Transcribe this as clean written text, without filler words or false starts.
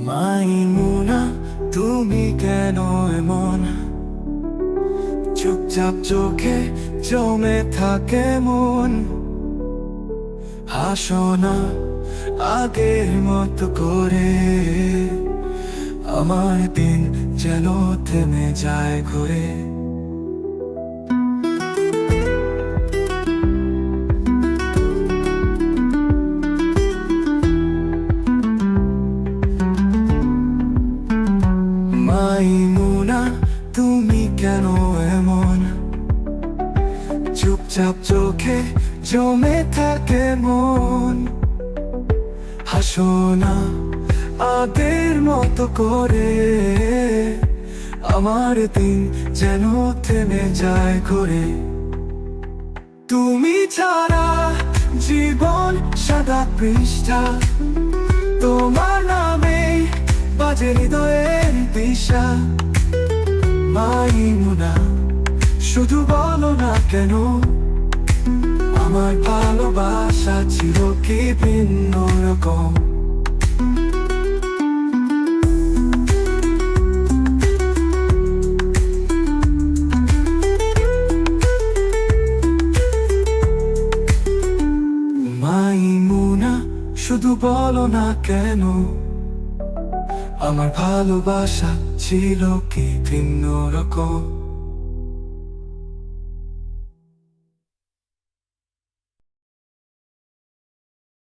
মাইমুনা, তুমি কেন এমন চুপচাপ চোখে জমে থাকে মন? হাসো না আগের মতো করে, আমার দিন যেন থেমে যায় ঘুরে। মাইমুনা, তুমি কেন এমন চুপচাপ চোখে জমে থাকে মন? হাসো না আগের মতো করে, আমার দিন যেন থেমে যায় ঘুরে। তুমি ছাড়া জীবন সাদা পৃষ্ঠা, তোমার নামে বাজে হৃদয়ের দিশা। মাইমুনা, শুধু বলো না কেন, আমার ভালোবাসা ছিল কি ভিন্ন রকম? মাইমুনা, শুধু বলো না কেন, আমার ভালোবাসা ছিল কি ভিন্ন রকম?